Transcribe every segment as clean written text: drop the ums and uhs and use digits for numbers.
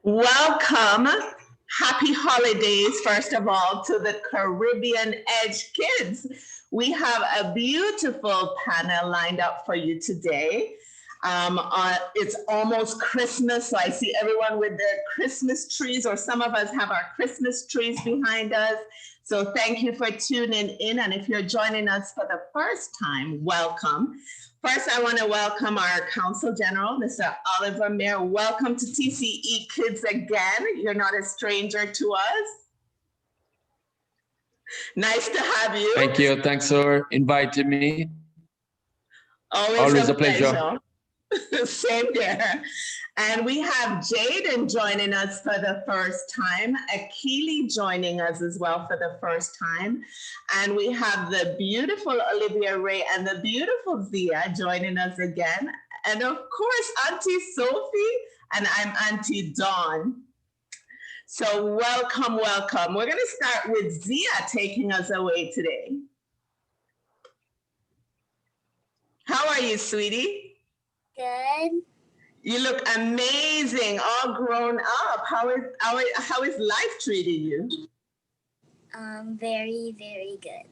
Welcome. Happy holidays, first of all, to the Caribbean Edge kids. We have a beautiful panel lined up for you today. It's almost Christmas, so I see everyone with their Christmas trees, or some of us have our Christmas trees behind us. So thank you for tuning in. And if you're joining us for the first time, welcome. First, I want to welcome our Consul General, Mr. Olivia-Ray. Mair, welcome to TCE Kids again. You're not a stranger to us. Nice to have you. Thank you. Thanks for inviting me. Always a pleasure. Same there. And we have Jayden joining us for the first time, Akili joining us as well for the first time. And we have the beautiful Olivia-Ray and the beautiful Zia joining us again. And of course, Aunty Sophie, and I'm Aunty Dawn. So welcome, welcome. We're going to start with Zia taking us away today. How are you, sweetie? Good. You look amazing, all grown up. How is life treating you? Very, very good.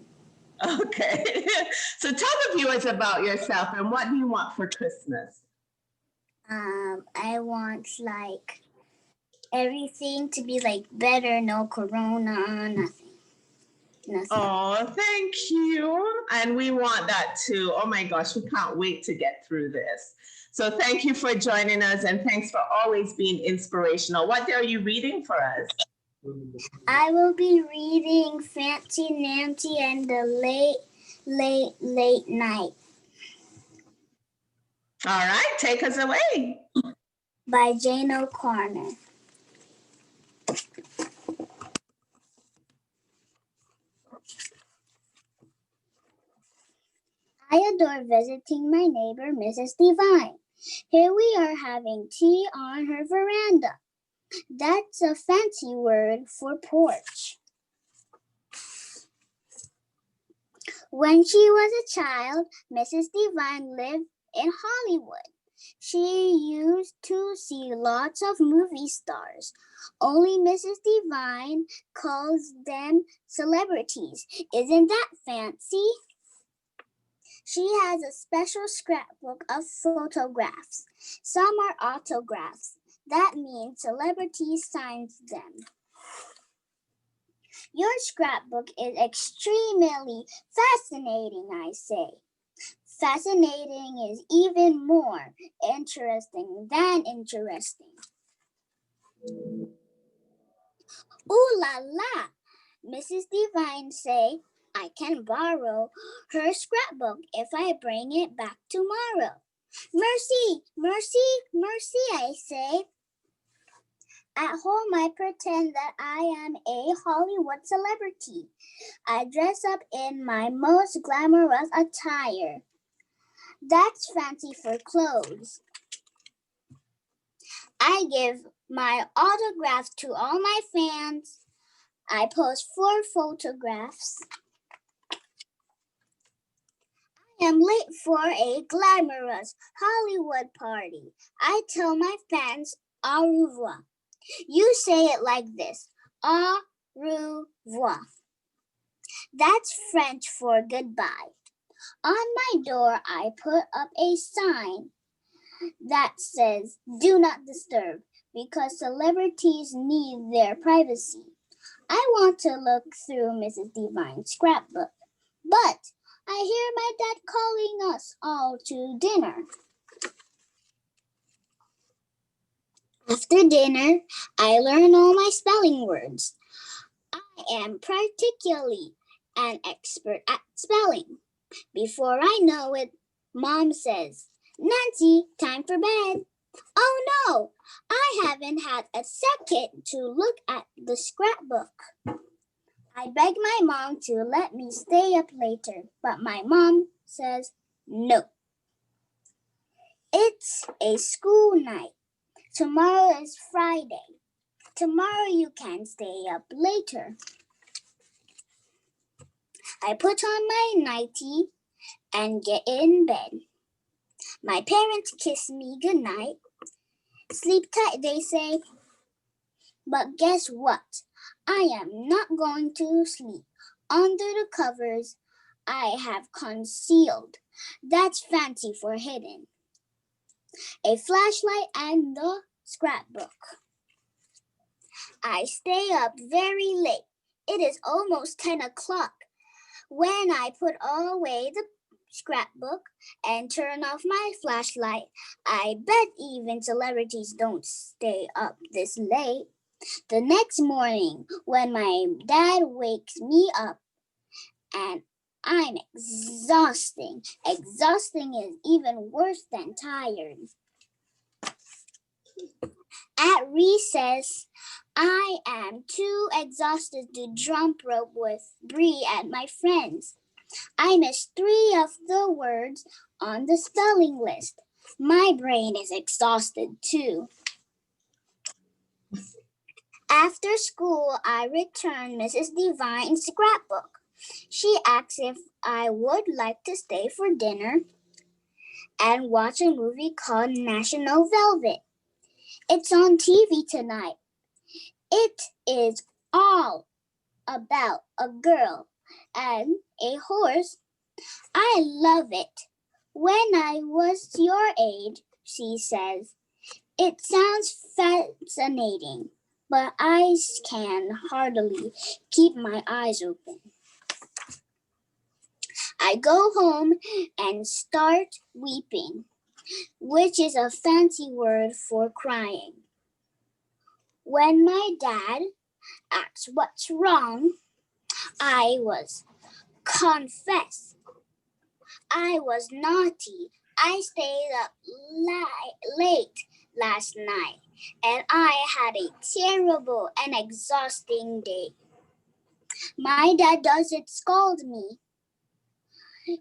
Okay. So tell the viewers about yourself and what do you want for Christmas? I want like everything to be like better, no corona, nothing. Oh, thank you. And we want that too. Oh my gosh, we can't wait to get through this. So thank you for joining us and thanks for always being inspirational. What are you reading for us? I will be reading Fancy Nancy and the Late Night. All right, take us away. By Jane O'Connor. I adore visiting my neighbor, Mrs. Devine. Here we are having tea on her veranda. That's a fancy word for porch. When she was a child, Mrs. Devine lived in Hollywood. She used to see lots of movie stars. Only Mrs. Devine calls them celebrities. Isn't that fancy? She has a special scrapbook of photographs. Some are autographs. That means celebrities signed them. Your scrapbook is extremely fascinating, I say. Fascinating is even more interesting than interesting. Ooh la la, Mrs. Devine say, I can borrow her scrapbook if I bring it back tomorrow. Mercy, mercy, mercy, I say. At home, I pretend that I am a Hollywood celebrity. I dress up in my most glamorous attire. That's fancy for clothes. I give my autograph to all my fans. I post 4 photographs. I am late for a glamorous Hollywood party. I tell my fans au revoir. You say it like this, au revoir. That's French for goodbye. On my door, I put up a sign that says, do not disturb, because celebrities need their privacy. I want to look through Mrs. Devine's scrapbook, but I hear my dad calling us all to dinner. After dinner, I learn all my spelling words. I am particularly an expert at spelling. Before I know it, Mom says, Nancy, time for bed. Oh no, I haven't had a second to look at the scrapbook. I beg my mom to let me stay up later, but my mom says no. It's a school night. Tomorrow is Friday. Tomorrow you can stay up later. I put on my nightie and get in bed. My parents kiss me goodnight. Sleep tight, they say. But guess what? I am not going to sleep under the covers I have concealed. That's fancy for hidden. A flashlight and the scrapbook. I stay up very late. It is almost 10 o'clock. When I put away the scrapbook and turn off my flashlight, I bet even celebrities don't stay up this late. The next morning, when my dad wakes me up and I'm exhausting. Exhausting is even worse than tired. At recess, I am too exhausted to jump rope with Bree and my friends. I missed 3 of the words on the spelling list. My brain is exhausted too. After school, I returned Mrs. Devine's scrapbook. She asked if I would like to stay for dinner and watch a movie called National Velvet. It's on TV tonight. It is all about a girl and a horse. I love it. When I was your age, she says, it sounds fascinating, but I can hardly keep my eyes open. I go home and start weeping, which is a fancy word for crying. When my dad asks what's wrong, I confess. I was naughty. I stayed up late last night, and I had a terrible and exhausting day. My dad doesn't scold me.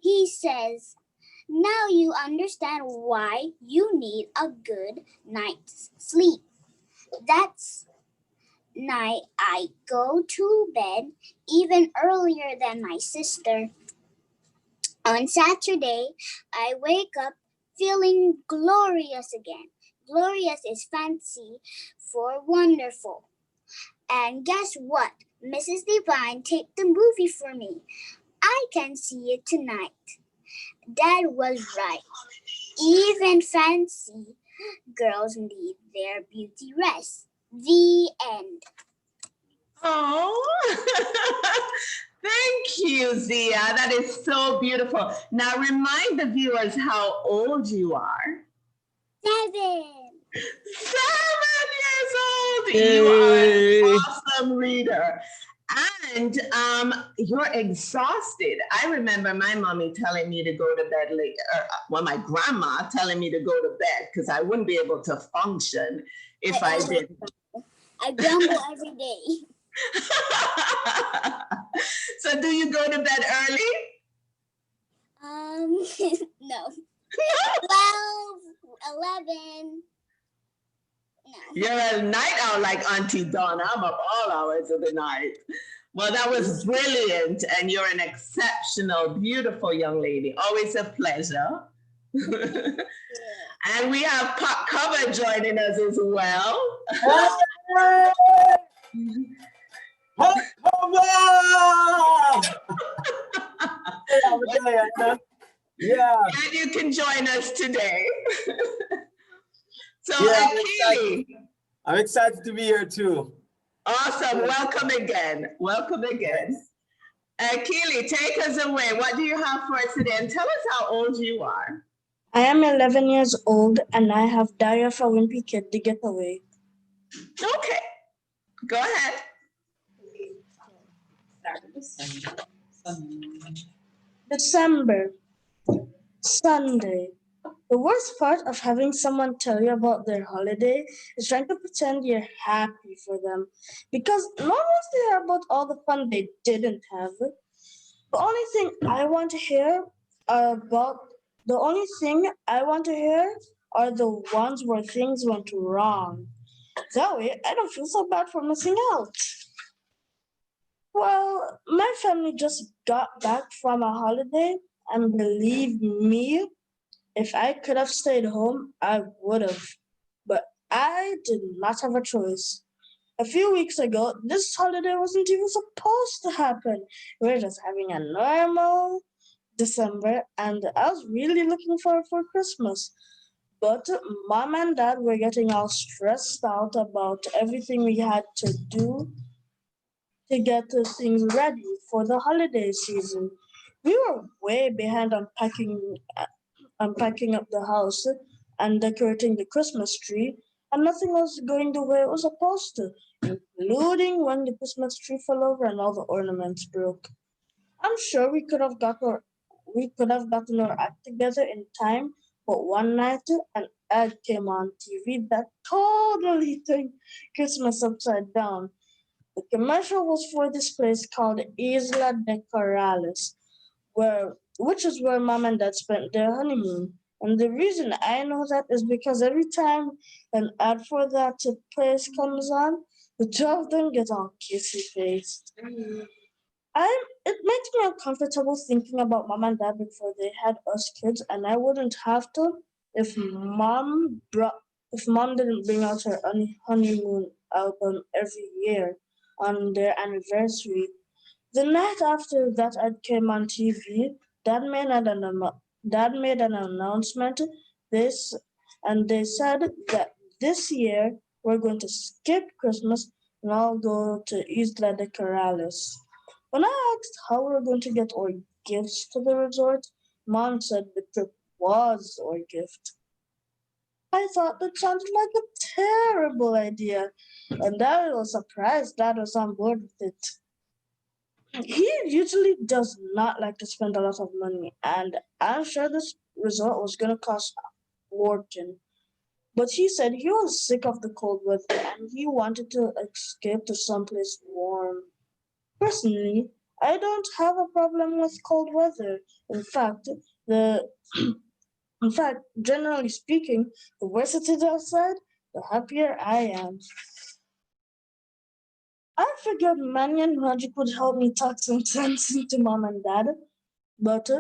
He says, now you understand why you need a good night's sleep. That's night I go to bed even earlier than my sister. On Saturday, I wake up feeling glorious again. Glorious is fancy for wonderful. And guess what? Mrs. Divine taped the movie for me. I can see it tonight. Dad was right. Even fancy girls need their beauty rest. The end. Oh, thank you, Zia. That is so beautiful. Now remind the viewers how old you are. 7. 7 years old. You are Yay. an awesome reader. And you're exhausted. I remember my mommy telling me to go to bed late, my grandma telling me to go to bed because I wouldn't be able to function if I didn't. I grumble every day. So do you go to bed early? No. 12, 11. No. You're a night owl like Auntie Donna. I'm up all hours of the night. Well, that was brilliant. And you're an exceptional, beautiful young lady. Always a pleasure. And we have Pop Cover joining us as well. Yeah. And you can join us today. So, Yeah, Akili. I'm excited to be here too. Awesome. Welcome again. Welcome again. Akili, take us away. What do you have for us today? And tell us how old you are. I am 11 years old and I have diarrhea for wimpy kid to get away. Okay. Go ahead. December, Sunday. The worst part of having someone tell you about their holiday is trying to pretend you're happy for them because no one wants to hear about all the fun they didn't have. The only thing I want to hear are the ones where things went wrong. That way, I don't feel so bad for missing out. Well, my family just got back from a holiday, and believe me, if I could have stayed home, I would have. But I did not have a choice. A few weeks ago, this holiday wasn't even supposed to happen. We were just having a normal December, and I was really looking forward for Christmas. But mom and dad were getting all stressed out about everything we had to do to get the things ready for the holiday season. We were way behind on unpacking up the house and decorating the Christmas tree, and nothing was going the way it was supposed to, including when the Christmas tree fell over and all the ornaments broke. I'm sure we could have gotten our act together in time, but one night an ad came on TV that totally turned Christmas upside down. The commercial was for this place called Isla de Corrales, which is where mom and dad spent their honeymoon. And the reason I know that is because every time an ad for that place comes on, the two of them get all kissy faced. It makes me uncomfortable thinking about mom and dad before they had us kids, and I wouldn't have to if mom didn't bring out her honeymoon album every year on their anniversary. The night after that ad came on TV, Dad made an announcement. This and they said that this year we're going to skip Christmas and all go to Isla de Corrales. When I asked how we were going to get our gifts to the resort, Mom said the trip was our gift. I thought that sounded like a terrible idea, and Dad was surprised Dad was on board with it. He usually does not like to spend a lot of money, and I'm sure this resort was going to cost a fortune. But he said he was sick of the cold weather and he wanted to escape to someplace warm. Personally, I don't have a problem with cold weather. In fact, the generally speaking, the worse it is outside, the happier I am. I figured money and magic would help me talk some sense into mom and dad, but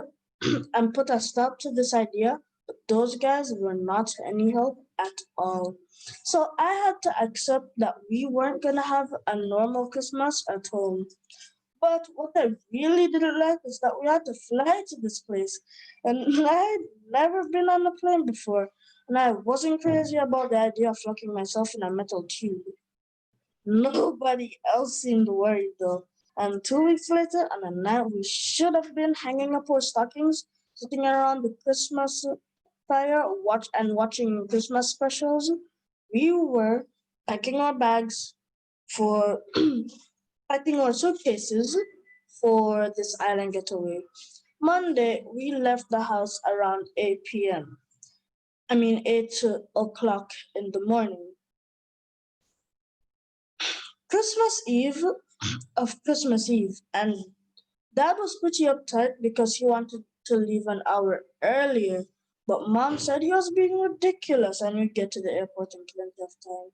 and put a stop to this idea. But those guys were not any help at all. So I had to accept that we weren't gonna have a normal Christmas at home. But what I really didn't like is that we had to fly to this place. And I'd never been on a plane before. And I wasn't crazy about the idea of locking myself in a metal tube. Nobody else seemed worried though. And 2 weeks later, on a night we should have been hanging up our stockings, sitting around the Christmas fire, watching Christmas specials, we were packing our bags for packing our suitcases for this island getaway. Monday, we left the house around 8 p.m. 8 o'clock in the morning. Christmas Eve Christmas Eve, and Dad was pretty uptight because he wanted to leave an hour earlier, but Mom said he was being ridiculous and we'd get to the airport in plenty of time.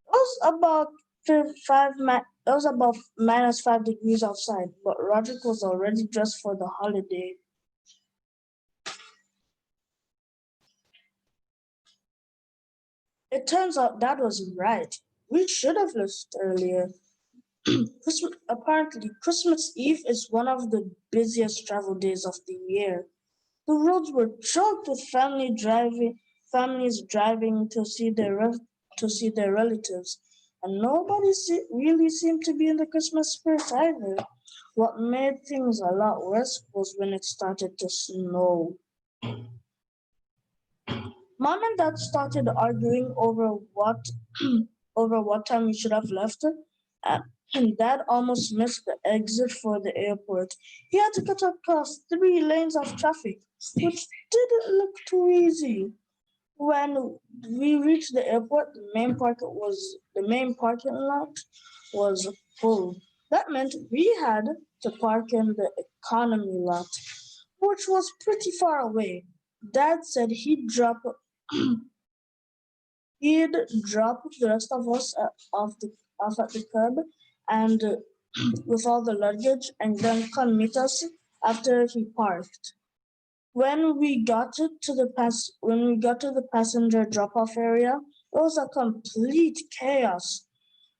It was about it was about -5 degrees outside, but Roderick was already dressed for the holiday. It turns out Dad was right. We should have left earlier. Apparently, Christmas Eve is one of the busiest travel days of the year. The roads were choked with families driving to see their relatives, and really seemed to be in the Christmas spirit either. What made things a lot worse was when it started to snow. Mom and Dad started arguing over what over what time we should have left, and Dad almost missed the exit for the airport. He had to cut across 3 lanes of traffic, which didn't look too easy. When we reached the airport, the main parking lot was full. That meant we had to park in the economy lot, which was pretty far away. Dad said he'd drop the rest of us off at the curb and with all the luggage and then come meet us after he parked. When we got to the passenger drop-off area, it was a complete chaos.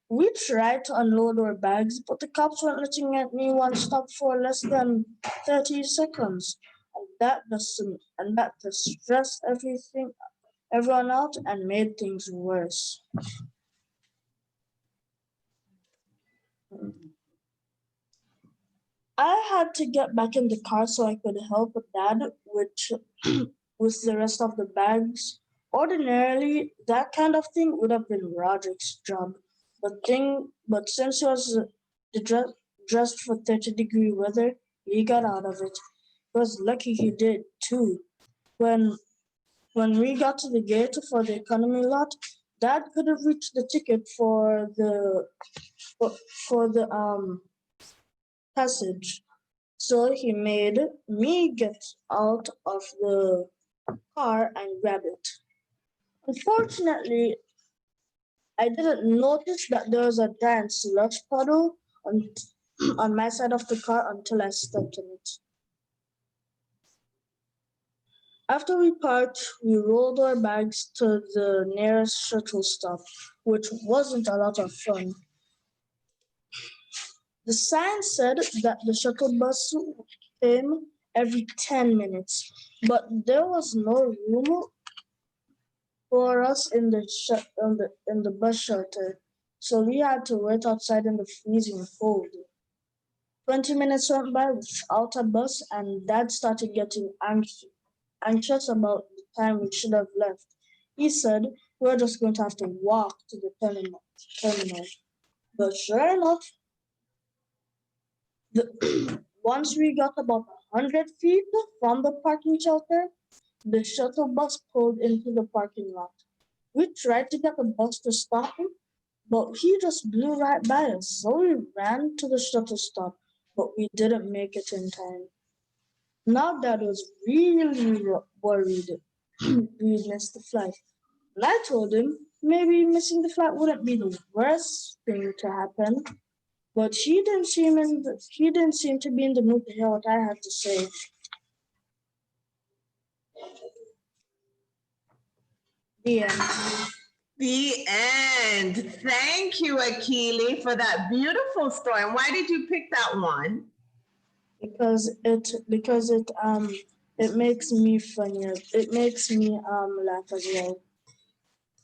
We tried to unload our bags, but the cops weren't letting anyone stop for less than 30 seconds. And that just stressed everyone out and made things worse. I had to get back in the car so I could help Dad with the rest of the bags. Ordinarily, that kind of thing would have been Roderick's job, but since he was dressed for 30-degree weather, he got out of it. He was lucky he did too. When when we got to the gate for the economy lot, Dad could have reached the ticket for the passage. So he made me get out of the car and grab it. Unfortunately, I didn't notice that there was a giant slush puddle on my side of the car until I stepped in it. After we parked, we rolled our bags to the nearest shuttle stop, which wasn't a lot of fun. The sign said that the shuttle bus came every 10 minutes, but there was no room for us in the bus shelter, so we had to wait outside in the freezing cold. 20 minutes went by without a bus, and Dad started getting anxious about the time we should have left. He said we're just going to have to walk to the terminal. But sure enough, once we got about 100 feet from the parking shelter, the shuttle bus pulled into the parking lot. We tried to get the bus to stop him, but he just blew right by us. So we ran to the shuttle stop, but we didn't make it in time. Now Dad was really worried we missed the flight. And I told him maybe missing the flight wouldn't be the worst thing to happen, but he didn't seem to be in the mood to hear what I had to say. The end. The end. Thank you, Akili, for that beautiful story. And why did you pick that one? Because it makes me funnier. It makes me laugh as well.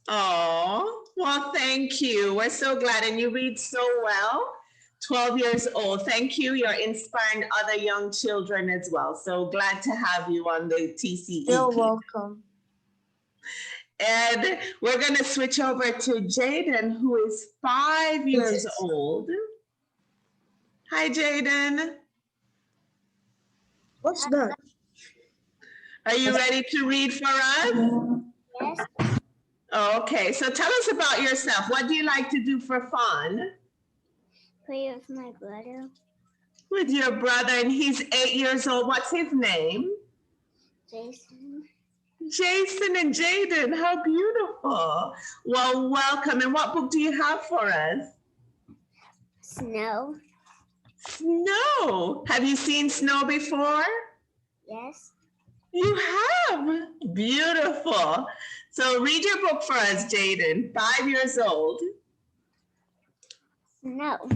Oh, well, thank you. We're so glad. And you read so well. 12 years old. Thank you. You're inspiring other young children as well. So glad to have you on the TCE. You're welcome. And we're going to switch over to Jayden, who is 5 years old. Hi, Jayden. What's that? Are you ready to read for us? Yes. Okay, so tell us about yourself. What do you like to do for fun? Play with my brother. With your brother, and he's 8 years old. What's his name? Jason. Jason and Jayden, how beautiful. Well, welcome. And what book do you have for us? Snow. Snow. Have you seen snow before? Yes. You have. Beautiful. So read your book for us, Jayden, 5 years old. Snow.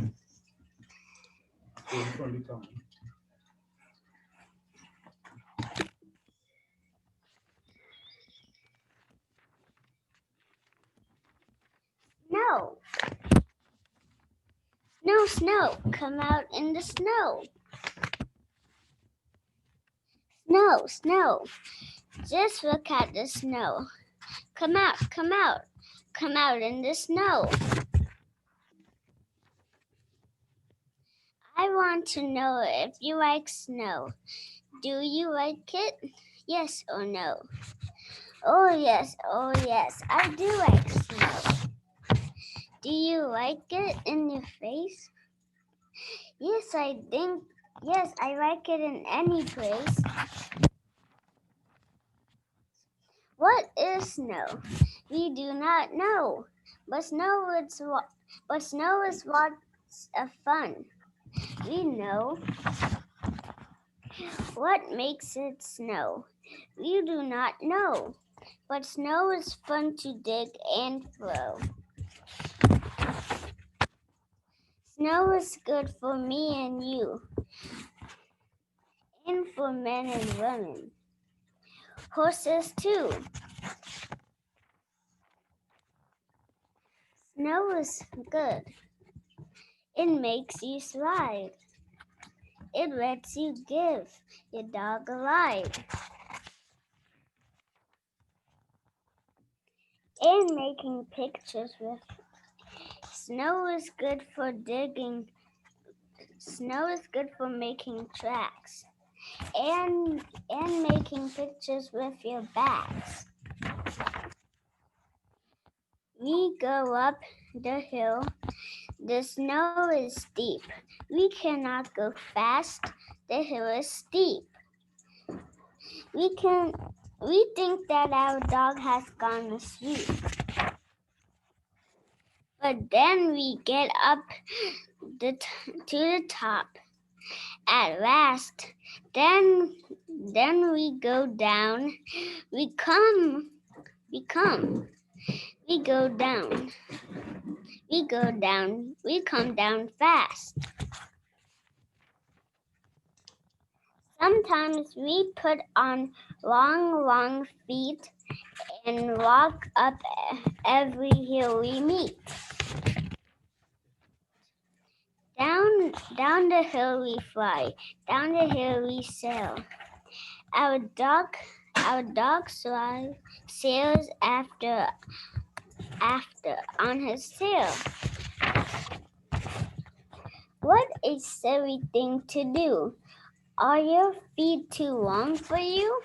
Snow. Snow, snow, come out in the snow. Snow, snow, just look at the snow. Come out, come out, come out in the snow. I want to know if you like snow. Do you like it? Yes or no? Oh yes, I do like snow. Do you like it in your face? Yes, I like it in any place. What is snow? We do not know, but snow is what's of fun. We know what makes it snow. We do not know, but snow is fun to dig and throw. Snow is good for me and you, and for men and women. Horses too. Snow is good. It makes you slide. It lets you give your dog a ride. And making pictures with snow is good for digging. Snow is good for making tracks and making pictures with your bags. We go up the hill. The snow is steep. We cannot go fast. The hill is steep. We think that our dog has gone asleep. But then we get up to the top. At last, then we go down. We come. We go down. We go down. We come down fast. Sometimes we put on long feet and walk up every hill we meet. Down the hill we fly, down the hill we sail. Our dog sails after on his tail. What a silly thing to do. Are your feet too long for you?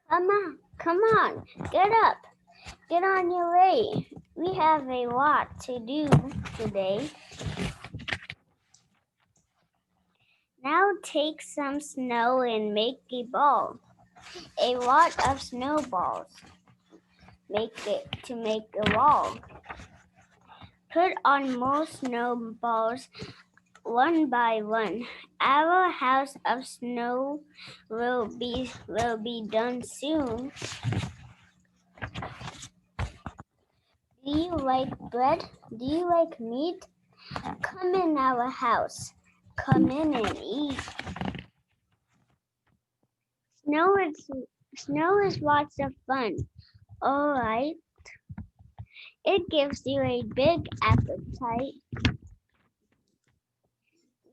Come on, get up. Get on your way. We have a lot to do today. Now take some snow and make a ball. A lot of snowballs. Make a wall. Put on more snowballs one by one. Our house of snow will be done soon. Do you like bread? Do you like meat? Come in our house. Come in and eat. Snow is lots of fun. All right. It gives you a big appetite.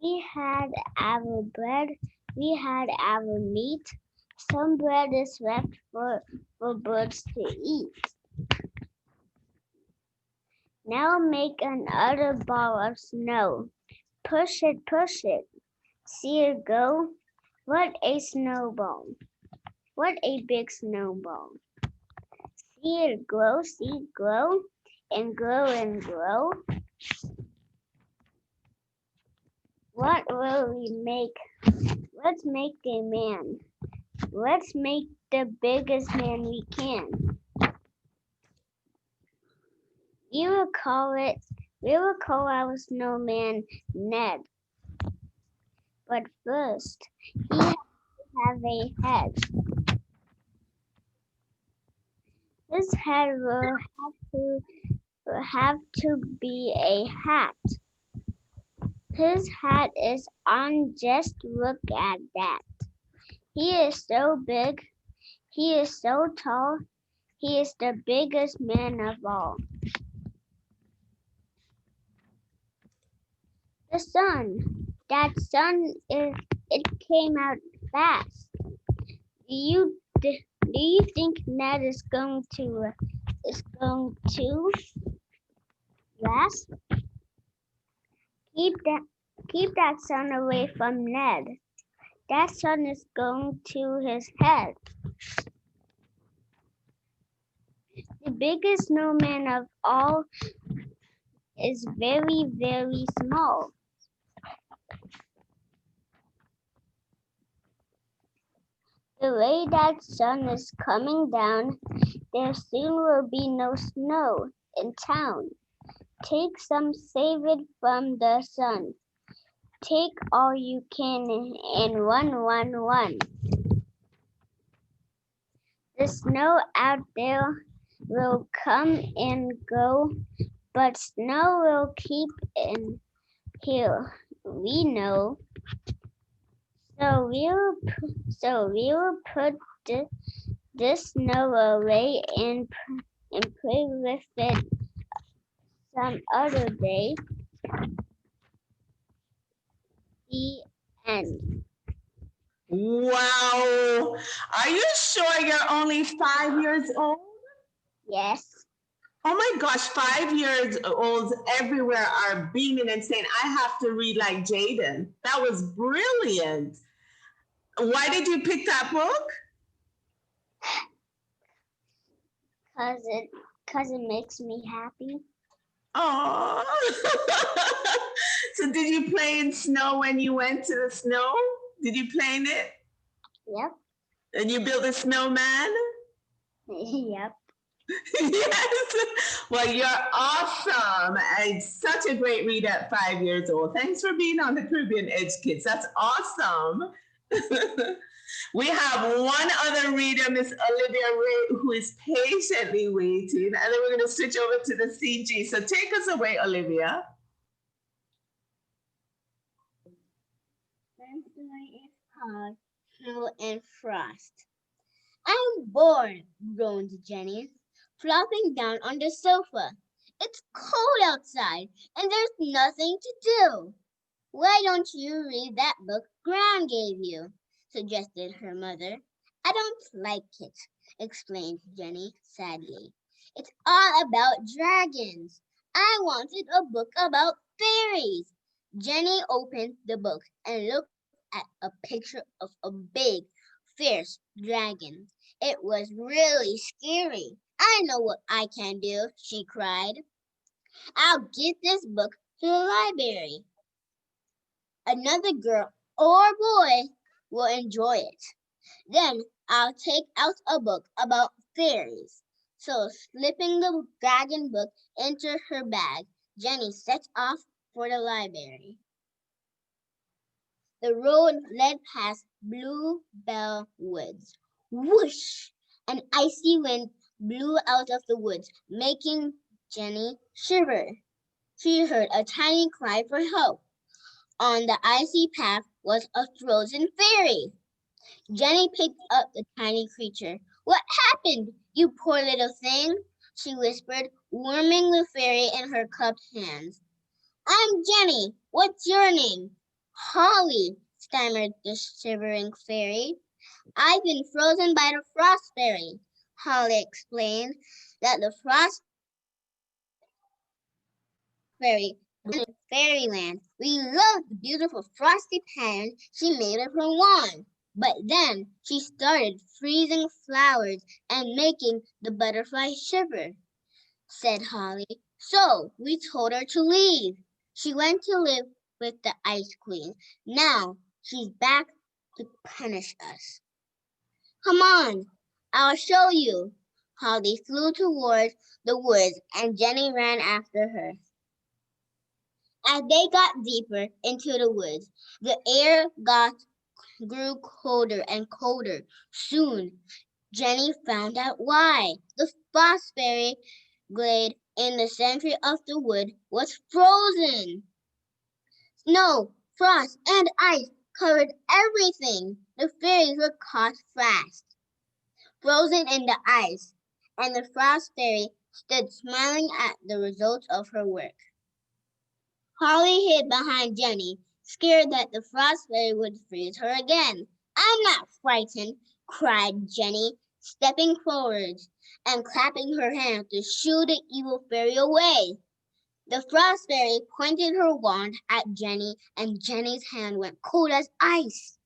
We had our bread. We had our meat. Some bread is left for birds to eat. Now make another ball of snow. Push it. See it go. What a snowball. What a big snowball. See it grow, and grow. What will we make? Let's make a man. Let's make the biggest man we can. We will call our snowman Ned. But first, he has to have a head. His head will have to be a hat. His hat is on, just look at that. He is so big, he is so tall, he is the biggest man of all. The sun, it came out fast. Do you think Ned is going to last? Keep that sun away from Ned. That sun is going to his head. The biggest snowman of all is very, very small. The way that sun is coming down, there soon will be no snow in town. Take some, save it from the sun. Take all you can and run. The snow out there will come and go, but snow will keep in here. We know. So we'll put this snow away and play with it some other day. The end. Wow. Are you sure you're only 5 years old? Yes. Oh my gosh, 5 years olds everywhere are beaming and saying, I have to read like Jayden. That was brilliant. Why did you pick that book? Cause it makes me happy. Oh. So did you play in snow when you went to the snow? Did you play in it? Yep. And you built a snowman? Yep. Yes. Well, you're awesome. And such a great reader at 5 years old. Thanks for being on the Caribbean Edge Kids. That's awesome. We have one other reader, Miss Olivia-Ray, who is patiently waiting. And then we're going to switch over to the CG. So take us away, Olivia. My story is called Snow and Frost. I'm bored, groaned Jenny, flopping down on the sofa. It's cold outside, and there's nothing to do. Why don't you read that book Gran gave you? Suggested her mother. I don't like it, explained Jenny sadly. It's all about dragons. I wanted a book about fairies. Jenny opened the book and looked at a picture of a big, fierce dragon. It was really scary. I know what I can do, she cried. I'll give this book to the library. Another girl or boy will enjoy it. Then I'll take out a book about fairies. So slipping the dragon book into her bag, Jenny set off for the library. The road led past Bluebell Woods. Whoosh! An icy wind blew out of the woods, making Jenny shiver. She heard a tiny cry for help. On the icy path was a frozen fairy. Jenny picked up the tiny creature. What happened, you poor little thing? She whispered, warming the fairy in her cupped hands. I'm Jenny. What's your name? Holly, stammered the shivering fairy. I've been frozen by the frost fairy. Holly explained that the frost fairy in fairyland. We love the beautiful frosty patterns she made of her wand. But then she started freezing flowers and making the butterfly shiver, said Holly. So we told her to leave. She went to live with the Ice Queen. Now she's back to punish us. Come on, I'll show you. Holly flew towards the woods and Jenny ran after her. As they got deeper into the woods, the air grew colder and colder. Soon, Jenny found out why. The frost fairy glade in the center of the wood was frozen. Snow, frost, and ice covered everything. The fairies were caught fast, frozen in the ice, and the frost fairy stood smiling at the results of her work. Holly hid behind Jenny, scared that the frost fairy would freeze her again. I'm not frightened, cried Jenny, stepping forwards and clapping her hands to shoo the evil fairy away. The frost fairy pointed her wand at Jenny, and Jenny's hand went cold as ice.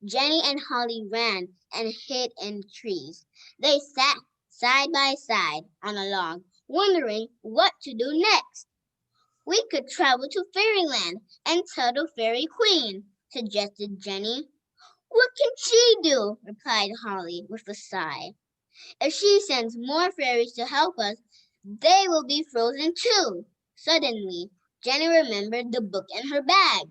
Jenny and Holly ran and hid in trees. They sat side by side on a log, wondering what to do next. We could travel to Fairyland and tell the Fairy Queen, suggested Jenny. What can she do? Replied Holly with a sigh. If she sends more fairies to help us, they will be frozen too. Suddenly, Jenny remembered the book in her bag.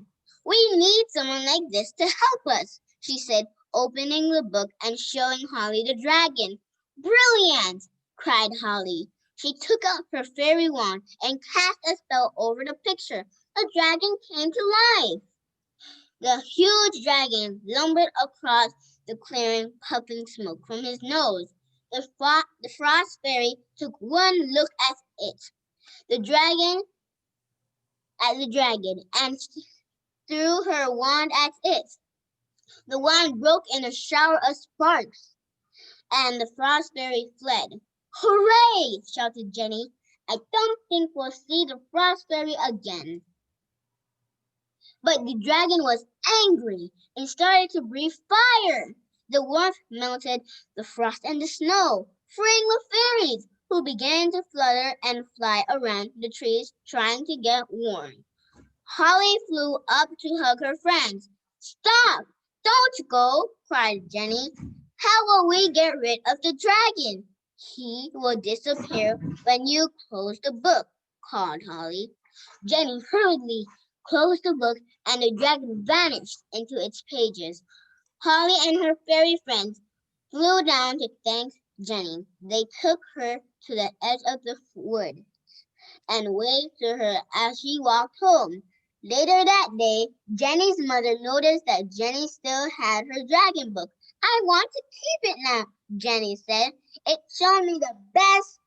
We need someone like this to help us, she said, opening the book and showing Holly the dragon. Brilliant! Cried Holly. She took out her fairy wand and cast a spell over the picture. The dragon came to life. The huge dragon lumbered across the clearing, puffing smoke from his nose. The frost fairy took one look at the dragon, and threw her wand at it. The wand broke in a shower of sparks, and the frost fairy fled. Hooray! Shouted Jenny. I don't think we'll see the frost fairy again. But the dragon was angry and started to breathe fire. The warmth melted the frost and the snow, freeing the fairies, who began to flutter and fly around the trees trying to get warm. Holly flew up to hug her friends. Stop! Don't go, cried Jenny. How will we get rid of the dragon? He will disappear when you close the book, called Holly. Jenny hurriedly closed the book and the dragon vanished into its pages. Holly and her fairy friends flew down to thank Jenny. They took her to the edge of the wood and waved to her as she walked home. Later that day, Jenny's mother noticed that Jenny still had her dragon book. I want to keep it now, Jenny said. It showed me the best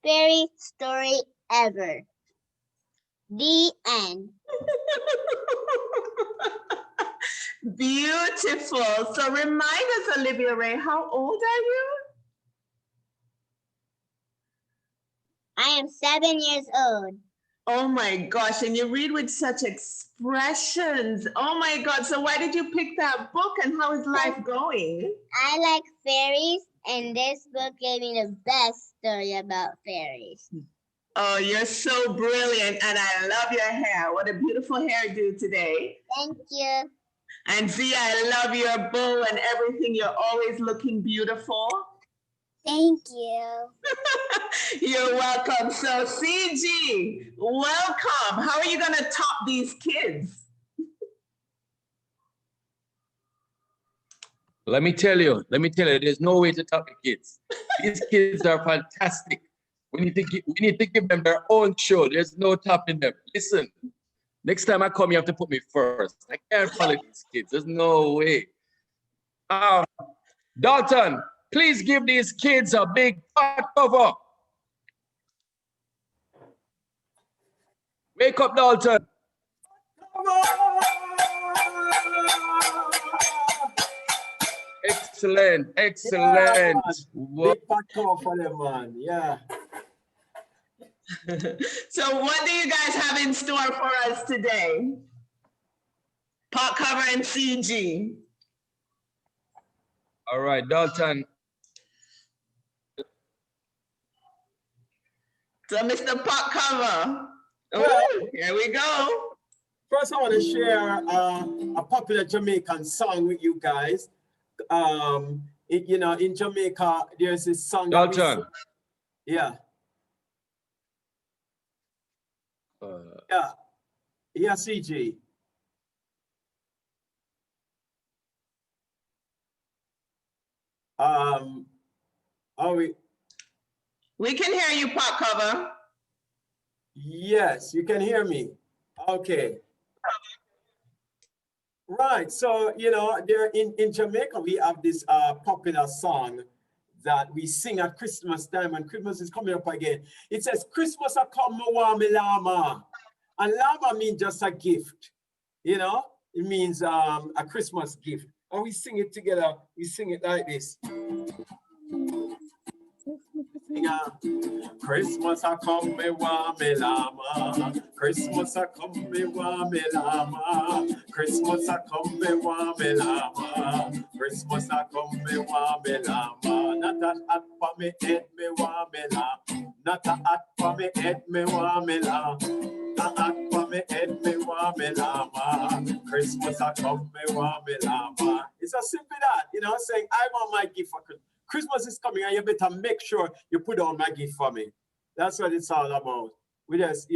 fairy story ever. The end. Beautiful. So remind us, Olivia-Ray, how old are you? I am 7 years old. Oh my gosh, and you read with such expressions. Oh my God, so why did you pick that book and how is life going? I like fairies, and this book gave me the best story about fairies. Oh, you're so brilliant, and I love your hair. What a beautiful hairdo today. Thank you. And Zia, I love your bow and everything. You're always looking beautiful. Thank you. You're welcome. So CG, welcome. How are you going to top these kids? Let me tell you, there's no way to top the kids. These kids are fantastic. We need to give them their own show. There's no topping them. Listen, next time I come, you have to put me first. I can't follow these kids. There's no way. Dalton, please give these kids a big pot cover. Wake up, Dalton. Excellent, excellent. Yeah, big pot cover for them, man. Yeah. So what do you guys have in store for us today? Pot cover and CG. All right, Dalton. So Mr. Pot cover. Well, here we go. First, I want to share a popular Jamaican song with you guys. In Jamaica, there's this song. Dalton. Yeah. Yeah, CG. We can hear you, Pot cover. Yes, you can hear me. Okay. Right. So, there in Jamaica, we have this popular song that we sing at Christmas time, and Christmas is coming up again. It says, Christmas a come, me want me llama. And llama means just a gift. It means a Christmas gift. And we sing it together. We sing it like this. Christmas a come, me want me llama. Christmas a come, me want me llama. Christmas a come, me want me llama. Christmas a come, me want me llama. Not a hat for me head, me want me llama. Not a hat for me head, me want me llama. A hat for me head, me want me llama. Christmas a come, me want me llama. It's as simple that, saying I want my gift for Christmas. Christmas is coming and you better make sure you put on my gift for me. That's what it's all about. We just,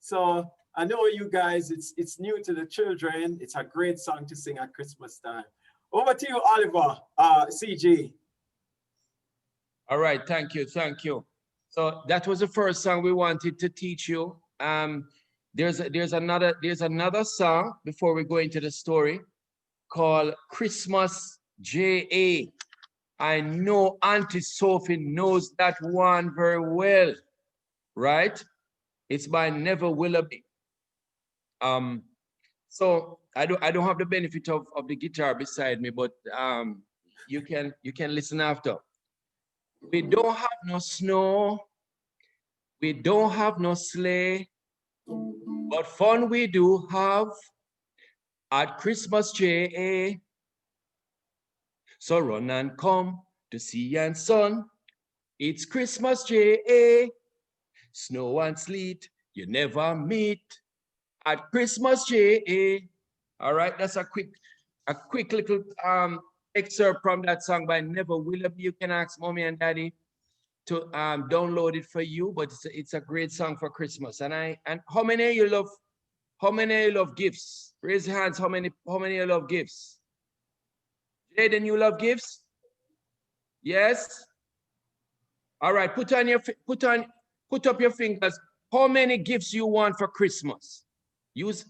So I know you guys, it's new to the children. It's a great song to sing at Christmas time. Over to you, Oliver, CG. All right, thank you, thank you. So that was the first song we wanted to teach you. There's another song before we go into the story called Christmas J.A. I know Aunty Sophie knows that one very well, right? It's by Never Willoughby. So I don't have the benefit of the guitar beside me, but you can listen after. We don't have no snow, we don't have no sleigh, but fun we do have at Christmas J.A. So run and come to sea and sun. It's Christmas J.A. Snow and sleet you never meet at Christmas J.A. All right, that's a quick little excerpt from that song by Never Willoughby. You can ask mommy and daddy to download it for you, but it's a great song for Christmas. And how many of you love gifts? Raise your hands. How many of you love gifts? Jayden, you love gifts? Yes. All right. Put up your fingers. How many gifts you want for Christmas? Use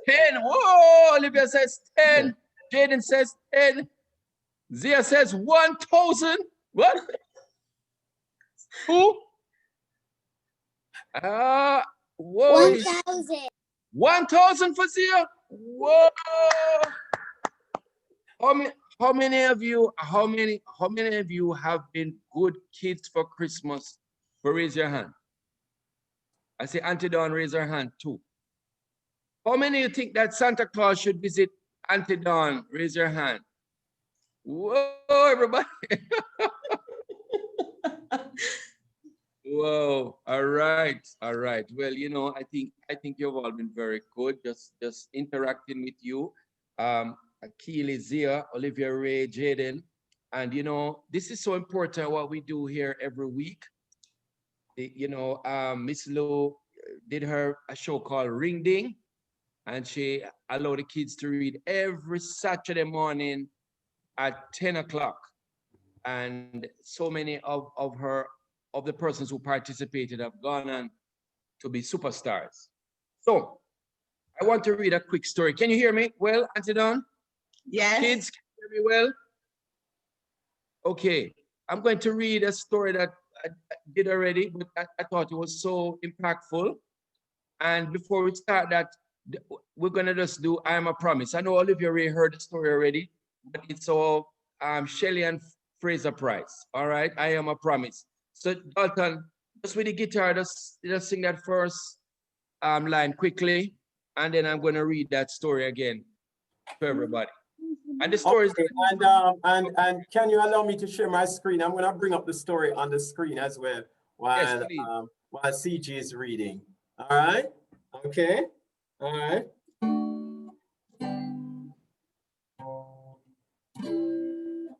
10. Whoa! Olivia says 10. Jayden says 10. Zia says 1,000. What? Who? Whoa. 1,000. 1,000 for Zia? Whoa! How many of you have been good kids for Christmas? Raise your hand. I say Auntie Dawn, raise her hand too. How many of you think that Santa Claus should visit Auntie Dawn? Raise your hand. Whoa, everybody. Whoa, all right. Well, you know, I think you've all been very good, just interacting with you. Akili, Zia, Olivia-Ray, Jayden. And you know, this is so important what we do here every week. You know, Miss Lou did a show called Ring Ding, and she allowed the kids to read every Saturday morning at 10 o'clock. And so many of the persons who participated have gone on to be superstars. So I want to read a quick story. Can you hear me well, Auntie Dawn? Yes. Kids, can you hear me well? Okay, I'm going to read a story that I did already, but I thought it was so impactful. And before we start that, we're gonna just do I Am a Promise. I know Olivia-Ray heard the story already, but it's all Shelley and Fraser Price. All right, I Am a Promise. So Dalton, just with the guitar, just sing that first line quickly, and then I'm gonna read that story again to everybody. And the story okay, and can you allow me to share my screen? I'm gonna bring up the story on the screen as well while while CG is reading. All right. Okay. All right.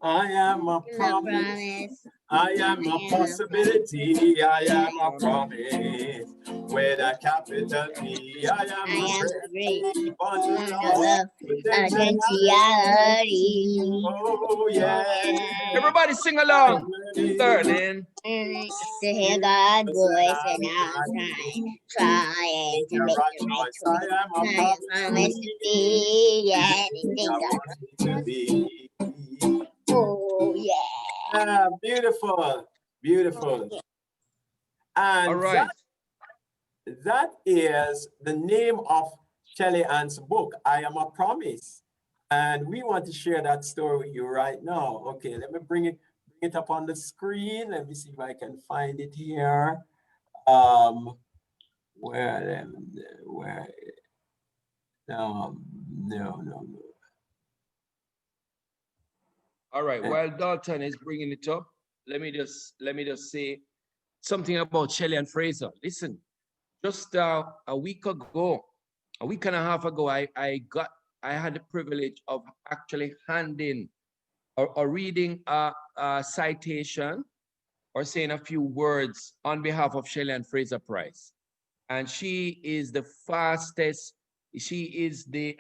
I am a promise. I am a possibility. I am a promise. With a capital P. I am a great bundle of potentiality. Oh yeah. Everybody sing along. Learning To hear God's voice and our trying to make the right choice. I promise to be anything I want to be. Oh yeah. Beautiful, beautiful. And all right. that is the name of Shelley Ann's book, I Am a Promise. And we want to share that story with you right now. Okay, let me bring it up on the screen. Let me see if I can find it here. No. All right, while Dalton is bringing it up, let me just say something about Shelley and Fraser. Listen, just a week and a half ago, I had the privilege of actually handing or reading a citation or saying a few words on behalf of Shelley and Fraser Price. And she is the fastest, she is the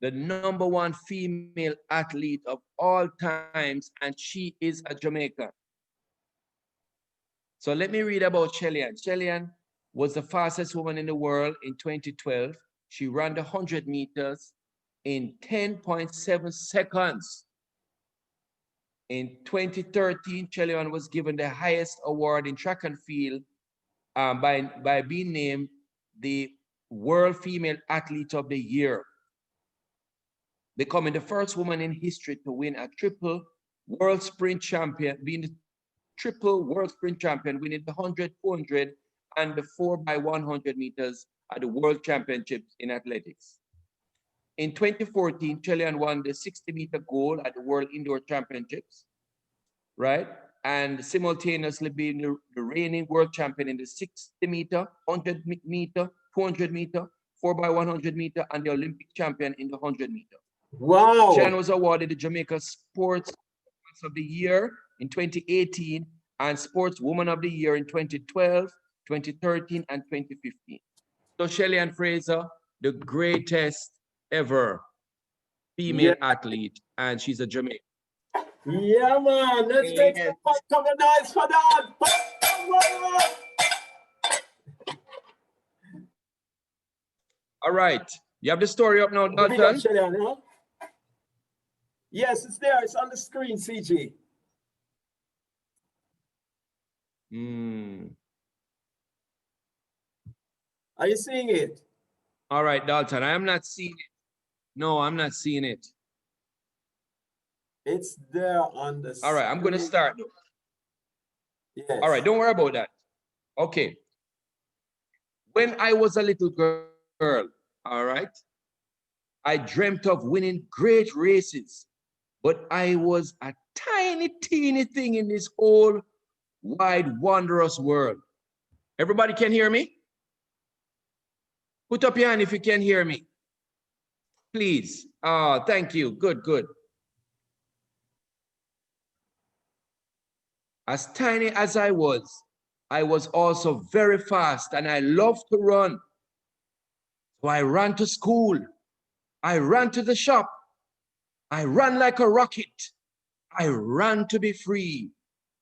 the #1 female athlete of all times, and she is a Jamaican. So let me read about Shelly-Ann. Shelly-Ann was the fastest woman in the world in 2012. She ran the 100 meters in 10.7 seconds. In 2013, Shelly-Ann was given the highest award in track and field by being named the World Female Athlete of the Year, becoming the first woman in history to win a triple world sprint champion, being the triple world sprint champion, winning the 100, 400, and the 4x100 meters at the World Championships in athletics. In 2014, Shelly-Ann won the 60-meter gold at the World Indoor Championships, right? And simultaneously being the reigning world champion in the 60-meter, 100-meter, 200-meter, 4x100 meter, and the Olympic champion in the 100-meter. Wow. Shelly-Ann was awarded the Jamaica Sports of the Year in 2018 and Sportswoman of the Year in 2012, 2013, and 2015. So Shelly-Ann Fraser, the greatest ever female athlete, and she's a Jamaican. Yeah, man. Let's make some noise for that. All right. You have the story up now, Dalton? Huh? Yes, it's there. It's on the screen, CG. Are you seeing it? All right, Dalton. I am not seeing it. No, I'm not seeing it. It's there on the screen. All right, I'm going to start. Yes. All right, don't worry about that. Okay. When I was a little girl, all right, I dreamt of winning great races, but I was a tiny, teeny thing in this whole wide, wondrous world. Everybody can hear me? Put up your hand if you can hear me. Please. Thank you. Good, good. As tiny as I was also very fast, and I loved to run. So I ran to school. I ran to the shop. I ran like a rocket. I ran to be free.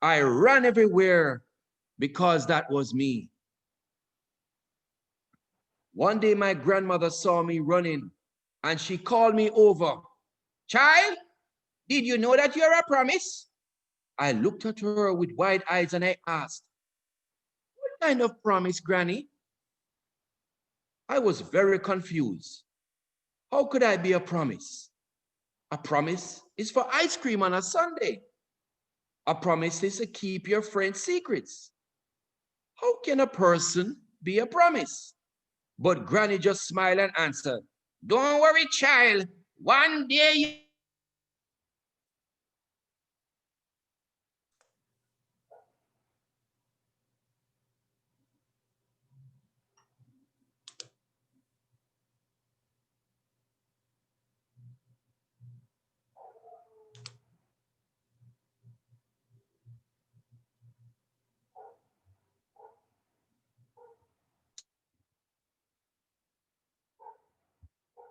I ran everywhere because that was me. One day my grandmother saw me running and she called me over. Child, did you know that you're a promise? I looked at her with wide eyes and I asked, what kind of promise, Granny? I was very confused. How could I be a promise? A promise is for ice cream on a Sunday. A promise is to keep your friend's secrets. How can a person be a promise? But Granny just smiled and answered, don't worry, child. One day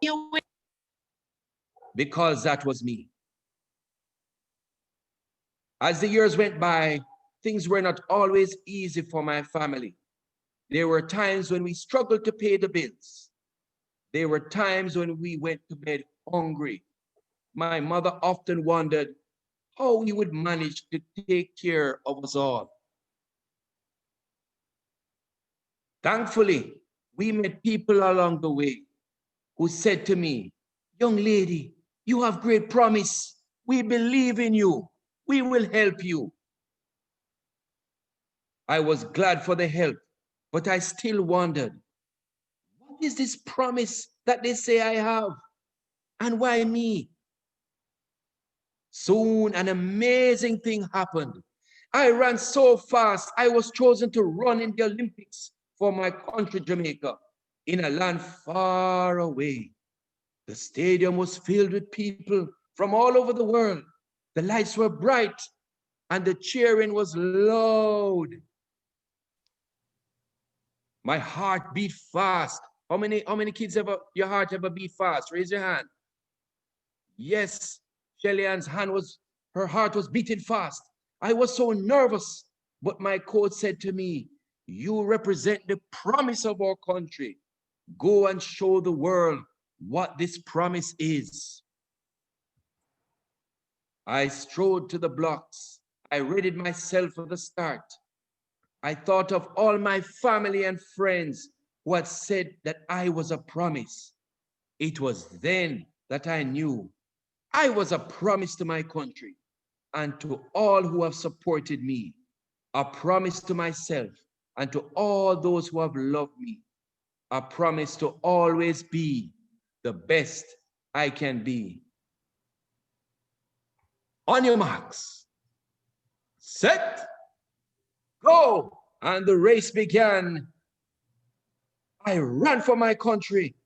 you will. Because that was me. As the years went by, things were not always easy for my family. There were times when we struggled to pay the bills. There were times when we went to bed hungry. My mother often wondered how we would manage to take care of us all. Thankfully, we met people along the way who said to me, young lady, you have great promise. We believe in you. We will help you. I was glad for the help, but I still wondered, what is this promise that they say I have? And why me? Soon an amazing thing happened. I ran so fast, I was chosen to run in the Olympics for my country, Jamaica, in a land far away. The stadium was filled with people from all over the world. The lights were bright and the cheering was loud. My heart beat fast. How many kids ever, your heart ever beat fast? Raise your hand. Yes, Shelly-Ann's her heart was beating fast. I was so nervous, but my coach said to me, you represent the promise of our country. Go and show the world what this promise is. I strode to the blocks. I readied myself for the start. I thought of all my family and friends who had said that I was a promise. It was then that I knew I was a promise to my country and to all who have supported me, a promise to myself and to all those who have loved me, a promise to always be the best I can be. On your marks, set, go. And the race began. I ran for my country.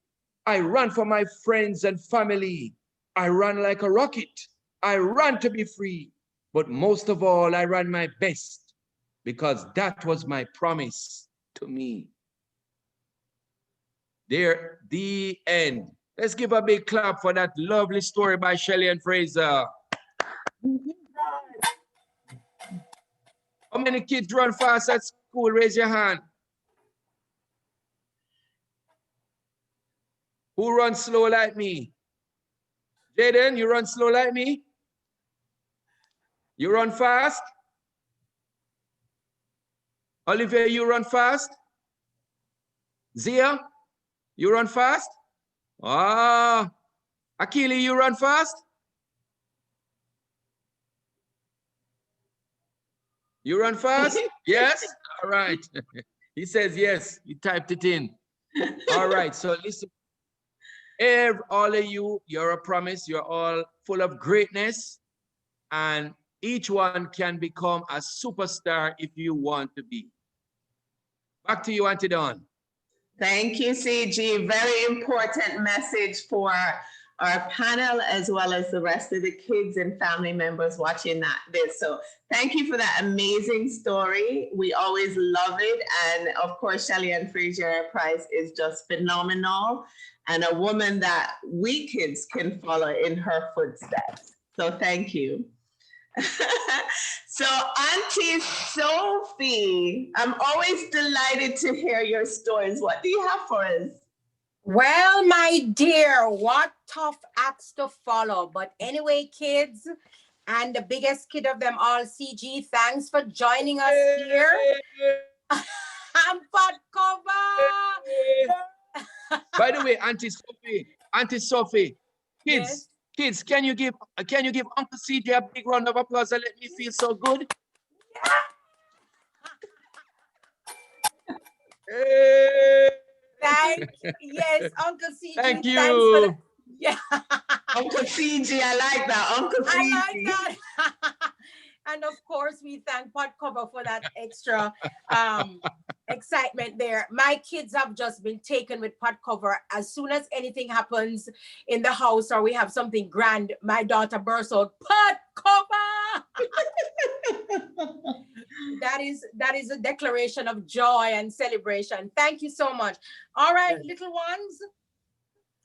I ran for my friends and family. I ran like a rocket. I ran to be free. But most of all, I ran my best because that was my promise to me. There, the end. Let's give a big clap for that lovely story by Shelley and Fraser. How many kids run fast at school? Raise your hand. Who runs slow like me? Jayden, you run slow like me? You run fast? Olivia, you run fast? Zia, you run fast? Ah, Akili, you run fast? You run fast? Yes? All right. He says yes. He typed it in. All right. So listen, all of you, you're a promise. You're all full of greatness. And each one can become a superstar if you want to be. Back to you, Auntie Dawn. Thank you, CG. Very important message for our panel as well as the rest of the kids and family members watching this. So thank you for that amazing story. We always love it. And of course, Shelly-Ann Fraser-Pryce is just phenomenal and a woman that we kids can follow in her footsteps. So thank you. So Aunty Sophie, I'm always delighted to hear your stories. What do you have for us? Well, my dear, what tough acts to follow. But anyway, kids, and the biggest kid of them all, CG, thanks for joining us here. I'm Patwa. By the way, Auntie Sophie, kids, Yes. Kids, can you give Uncle CJ a big round of applause and let me feel so good? Hey. Yes, Uncle CJ. Thank you. Thanks for that. Yeah. Uncle CG, I like that. Uncle CG. I like that. And of course, we thank Patwa for that extra excitement there. My kids have just been taken with Patwa. As soon as anything happens in the house or we have something grand, my daughter bursts out, Patwa! That is a declaration of joy and celebration. Thank you so much. All right, little ones,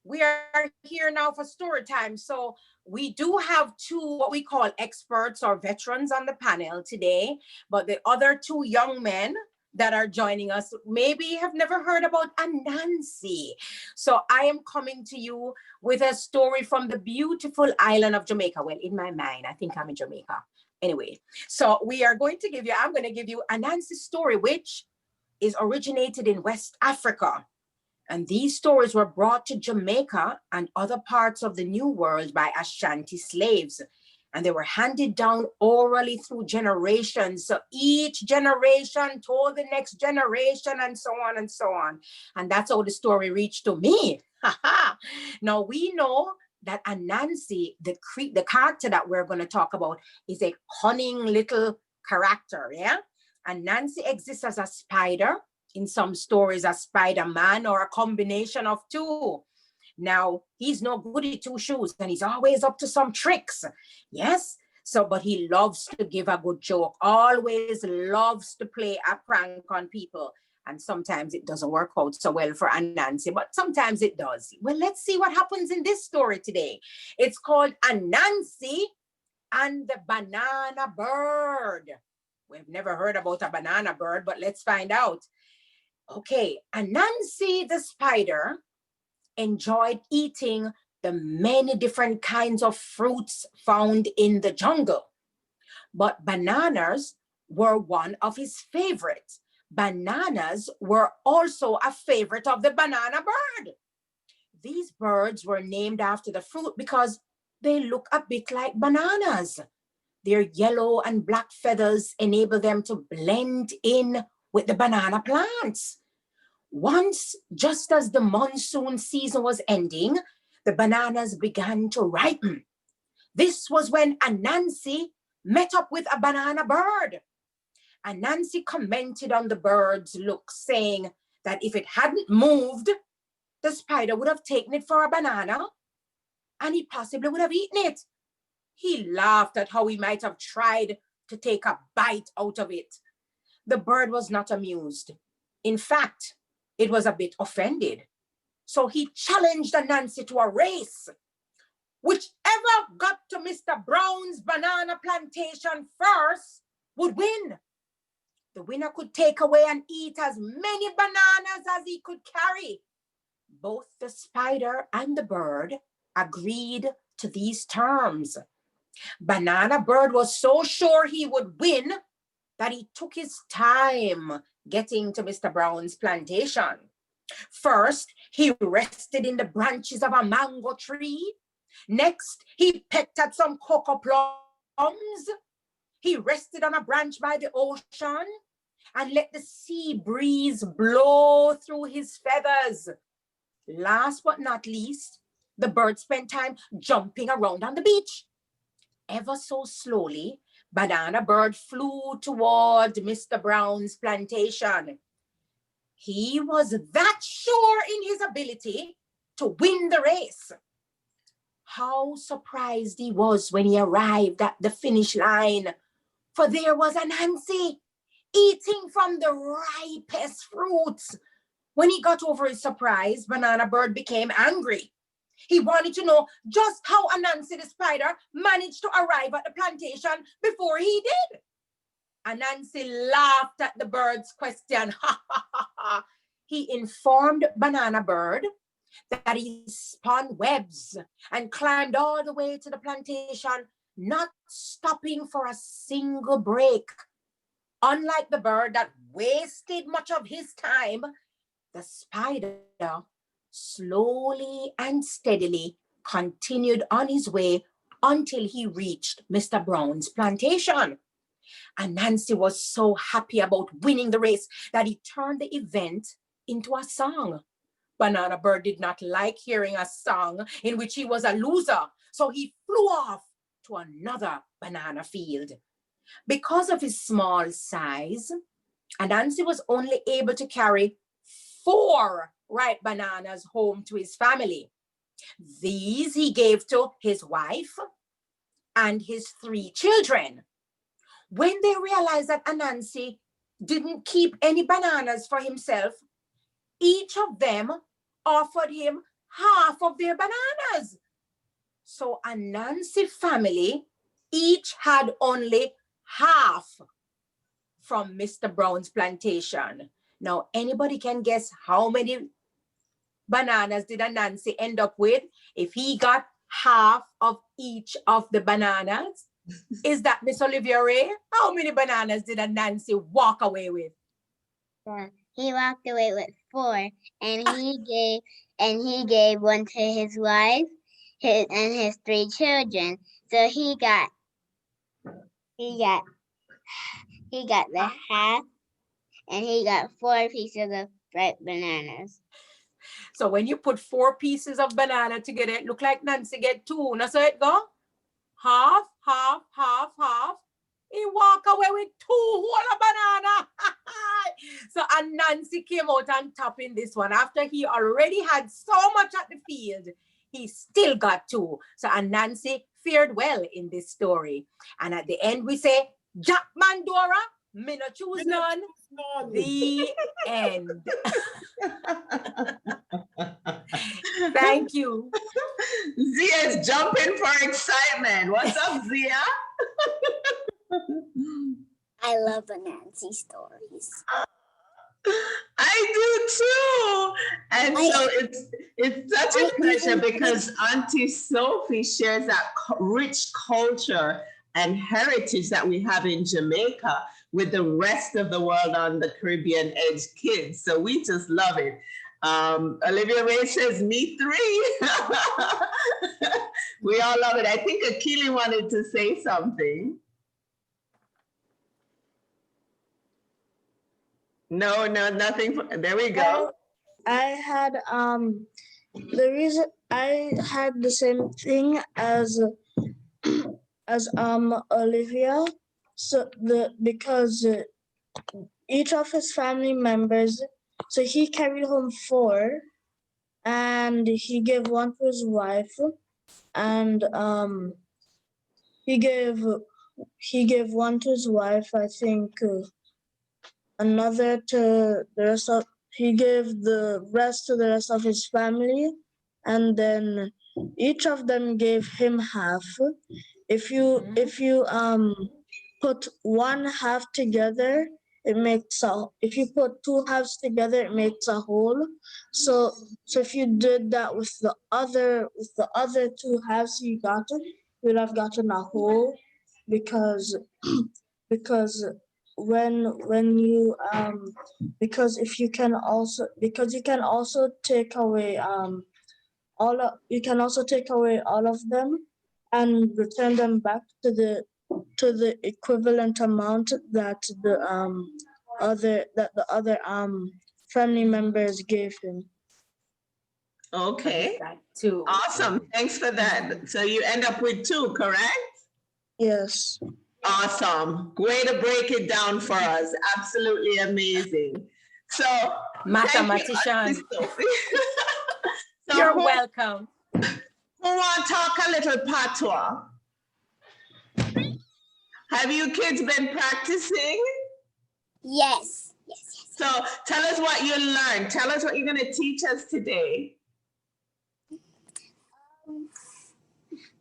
we are here now for story time. So we do have two what we call experts or veterans on the panel today, but the other two young men that are joining us maybe have never heard about Anansi. So I am coming to you with a story from the beautiful island of Jamaica. Well, in my mind, I think I'm in Jamaica. Anyway, so I'm going to give you Anansi's story, which is originated in West Africa. And these stories were brought to Jamaica and other parts of the New World by Ashanti slaves. And they were handed down orally through generations. So each generation told the next generation and so on and so on. And that's how the story reached to me. Now we know that Anansi, the character that we're going to talk about, is a cunning little character, yeah? Anansi exists as a spider. In some stories, a Spider-Man or a combination of two. Now, he's no goody two-shoes and he's always up to some tricks. Yes? So, but he loves to give a good joke, always loves to play a prank on people. And sometimes it doesn't work out so well for Anansi, but sometimes it does. Well, let's see what happens in this story today. It's called Anansi and the Banana Bird. We've never heard about a banana bird, but let's find out. Okay, Anansi the spider enjoyed eating the many different kinds of fruits found in the jungle. But bananas were one of his favorites. Bananas were also a favorite of the banana bird. These birds were named after the fruit because they look a bit like bananas. Their yellow and black feathers enable them to blend in with the banana plants. Once, just as the monsoon season was ending, the bananas began to ripen. This was when Anansi met up with a banana bird. Anansi commented on the bird's look, saying that if it hadn't moved, the spider would have taken it for a banana and he possibly would have eaten it. He laughed at how he might have tried to take a bite out of it. The bird was not amused. In fact, it was a bit offended. So he challenged Anansi to a race. Whichever got to Mr. Brown's banana plantation first would win. The winner could take away and eat as many bananas as he could carry. Both the spider and the bird agreed to these terms. Banana Bird was so sure he would win that he took his time getting to Mr. Brown's plantation. First, he rested in the branches of a mango tree. Next, he pecked at some cocoa plums. He rested on a branch by the ocean and let the sea breeze blow through his feathers. Last but not least, the bird spent time jumping around on the beach. Ever so slowly, Banana Bird flew toward Mr. Brown's plantation. He was that sure in his ability to win the race. How surprised he was when he arrived at the finish line, for there was Anansi eating from the ripest fruits. When he got over his surprise, Banana Bird became angry. He wanted to know just how Anansi the spider managed to arrive at the plantation before he did. Anansi laughed at the bird's question. He informed Banana Bird that he spun webs and climbed all the way to the plantation, not stopping for a single break. Unlike the bird that wasted much of his time, the spider slowly and steadily continued on his way until he reached Mr. Brown's plantation. Anansi was so happy about winning the race that he turned the event into a song. Banana Bird did not like hearing a song in which he was a loser, so he flew off to another banana field. Because of his small size, Anansi was only able to carry 4 ripe bananas home to his family. These he gave to his wife and his 3 children. When they realized that Anansi didn't keep any bananas for himself, each of them offered him half of their bananas. So Anansi family each had only half from Mr. Brown's plantation. Now, anybody can guess how many bananas did Anansi end up with if he got half of each of the bananas? Is that Miss Olivia-Ray? How many bananas did Anansi walk away with? He walked away with 4, and he gave one to his wife and his 3 children. So he got the half, and he got 4 pieces of ripe bananas. So when you put 4 pieces of banana together, it look like Nancy get 2. Now so it go? Half, half, half, half. He walk away with 2 whole of banana. So Anansi came out on top in this one. After he already had so much at the field, he still got 2. So Anansi fared well in this story. And at the end we say, Jack Mandora, Me no choose none. The end. Thank you. Zia is jumping for excitement. What's up, Zia? I love Anansi stories. I do too. And so it's such a pleasure because Aunty Sophie shares that rich culture and heritage that we have in Jamaica with the rest of the world on the Caribbean Edge kids. So we just love it. Olivia-Ray says, me three. We all love it. I think Akili wanted to say something. No, nothing. There we go. I had the reason I had the same thing as Olivia. So because each of his family members, so he carried home 4, and he gave one to his wife, and he gave one to his wife. I think another to the rest of. He gave the rest to the rest of his family, and then each of them gave him half. If you put one half together, it makes a. If you put 2 halves together, it makes a whole. So if you did that with the other 2 halves you would have gotten a whole, because when you because you can also take away all of them and return them back to the equivalent amount that the other family members gave him. Okay. Too. Awesome. Thanks for that. So you end up with 2, correct? Yes. Awesome. Way to break it down for us. Absolutely amazing. So, mathematician. So you're welcome. Who want to talk a little Patwa? Have you kids been practicing? Yes. So tell us what you learned. Tell us what you're going to teach us today.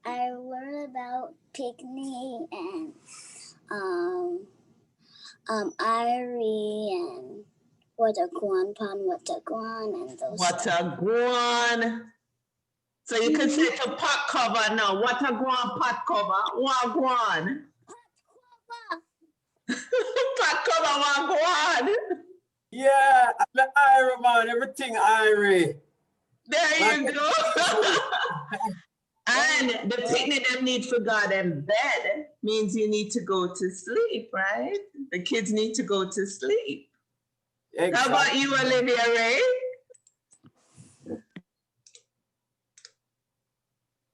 I learned about picnic and Irie and Wataguan, Pan Wataguan, and those. Wataguan. So you could say to pot cover now. Wataguan pot cover. Wagwan. Pot cover wagwan. Yeah, the Irie man, everything Irie. There you go. And the picnic them need for God and bed means you need to go to sleep, right? The kids need to go to sleep. Exactly. How about you, Olivia-Ray?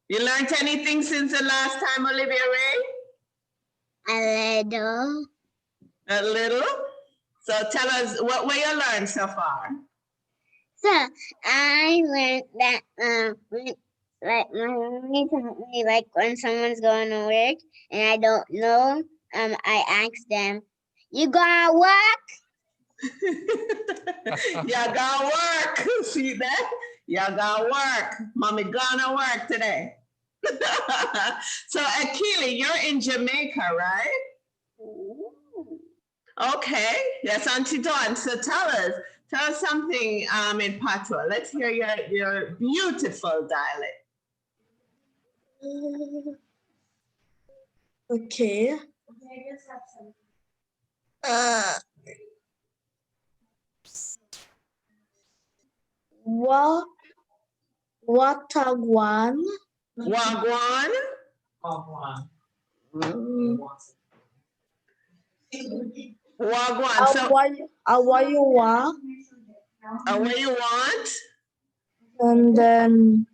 You learned anything since the last time, Olivia-Ray? A little. A little? So tell us, what will you learn so far? So I learned that like my mommy taught me, like when someone's going to work and I don't know, I ask them, "You gonna work?" You gotta work. See that? You gotta work. Mommy gonna work today. So Akili, you're in Jamaica, right? Okay. Yes, Auntie Dawn. So tell us something in Patwa. Let's hear your beautiful dialect. Okay. Wagwan. Wagwan. Wagwan. So what you want? What you want? And then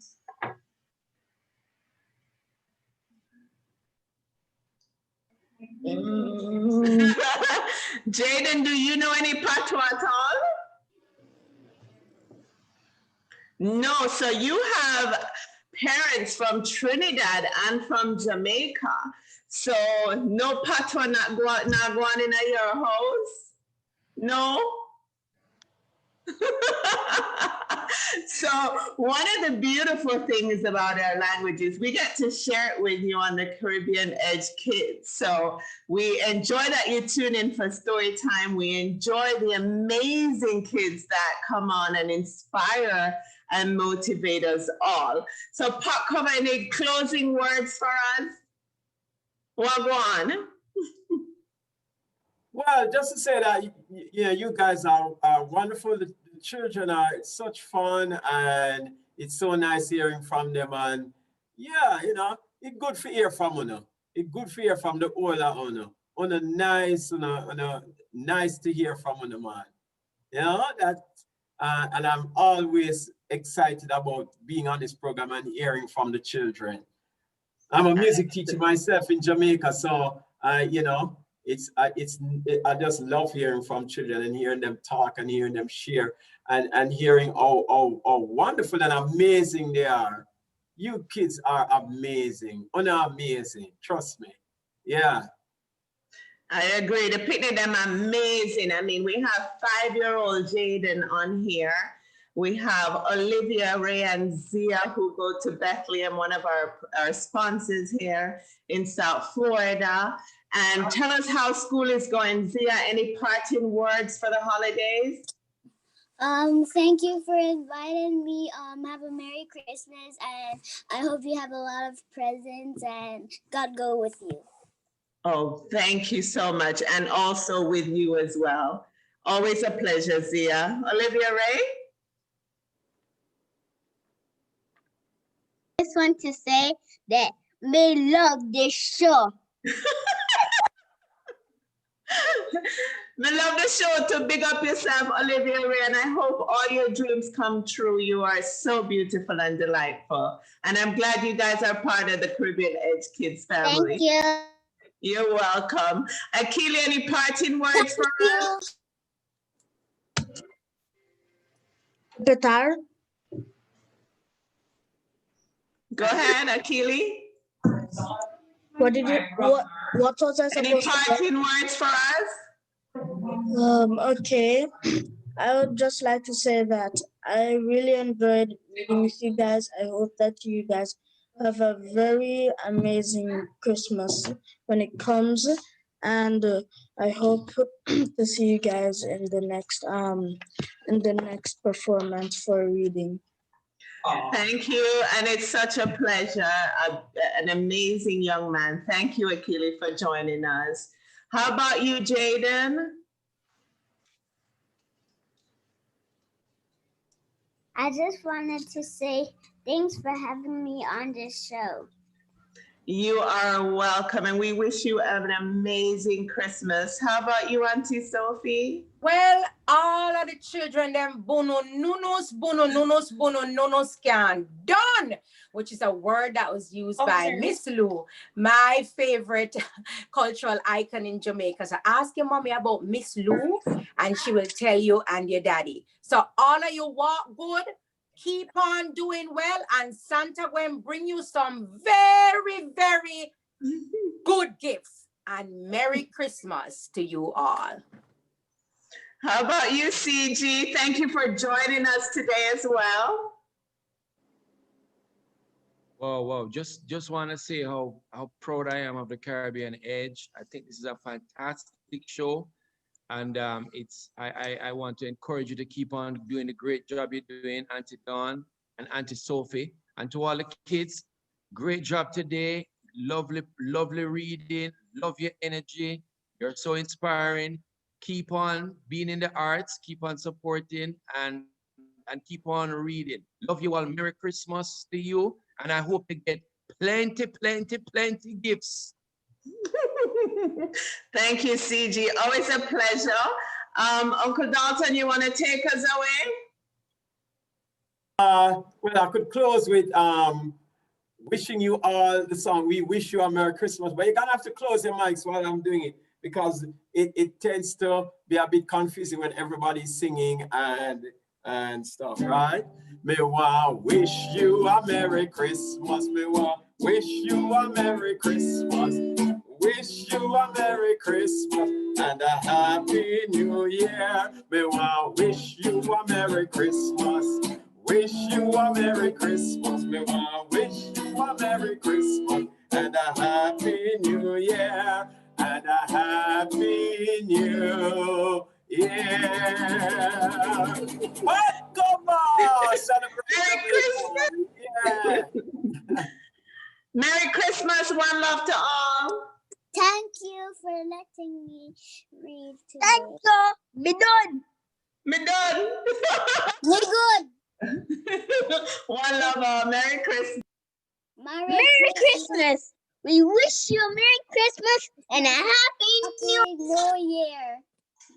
Jayden, do you know any Patwa at all? No, so you have parents from Trinidad and from Jamaica. So no Patwa not going in your house? No? So one of the beautiful things about our language is we get to share it with you on the Caribbean Edge Kids. So we enjoy that you tune in for story time. We enjoy the amazing kids that come on and inspire and motivate us all. So Pop, cover any closing words for us? Wagwan. Well, just to say that, yeah, you guys are wonderful. The children are, it's such fun, and it's so nice hearing from them. And yeah, you know, it's good to hear from you. It's good to hear from the older owner. Nice, nice to hear from you, man. You know that, and I'm always excited about being on this program and hearing from the children. I'm a music teacher myself in Jamaica, so you know, I just love hearing from children and hearing them talk and hearing them share and hearing how wonderful and amazing they are. You kids are amazing, amazing. Trust me. Yeah. I agree. The picnic them amazing. I mean, we have 5-year-old Jayden on here. We have Olivia-Ray and Zia, who go to Bethlehem, one of our sponsors here in South Florida. And tell us how school is going. Zia, any parting words for the holidays? Thank you for inviting me. Have a Merry Christmas, and I hope you have a lot of presents, and God go with you. Oh, thank you so much. And also with you as well. Always a pleasure, Zia. Olivia-Ray? I just want to say that we love this show. We love the show. To big up yourself, Olivia-Ray, and I hope all your dreams come true. You are so beautiful and delightful. And I'm glad you guys are part of the Caribbean Edge Kids family. Thank you. You're welcome. Akili, any parting words for us? Qatar. Go ahead, Akili. What was I supposed Any to say? parting words for us? Okay. I would just like to say that I really enjoyed being with you guys. I hope that you guys have a very amazing Christmas when it comes, and I hope to see you guys in the next performance for reading. Thank you, and it's such a pleasure. An amazing young man. Thank you, Akili, for joining us. How about you, Jayden? I just wanted to say thanks for having me on this show. You are welcome, and we wish you an amazing Christmas. How about you, Aunty Sophie? Well, all of the children, them bono nunus can done, which is a word that was used by Miss Lou, my favorite cultural icon in Jamaica. So ask your mommy about Miss Lou, and she will tell you and your daddy. So all of you walk good, keep on doing well, and Santa will bring you some very, very good gifts. And Merry Christmas to you all. How about you, CG? Thank you for joining us today as well. Wow. Just want to say how proud I am of the Caribbean Edge. I think this is a fantastic show. And I want to encourage you to keep on doing the great job you're doing, Auntie Dawn and Auntie Sophie. And to all the kids, great job today. Lovely reading. Love your energy. You're so inspiring. Keep on being in the arts. Keep on supporting and keep on reading. Love you all. Merry Christmas to you. And I hope to get plenty gifts. Thank you, CG. Always a pleasure. Uncle Dalton, you want to take us away? Well, I could close with wishing you all the song. We wish you a Merry Christmas, but you're gonna have to close your mics while I'm doing it, because it tends to be a bit confusing when everybody's singing and and stuff, right? Me want wish you a Merry Christmas. Me want wish you a Merry Christmas. Wish you a Merry Christmas and a Happy New Year. Me want wish you a Merry Christmas. Wish you a Merry Christmas. Me want wish you a Merry Christmas and a Happy New Year. And a Happy New Year. What? Come on! Celebrate. Merry Christmas. Merry Christmas. One love to all. Thank you for letting me read today. Thank you. Me done. Me done. Me good. One love all. Merry Christmas. Merry Christmas. We wish you a Merry Christmas and a Happy New Year.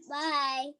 Bye.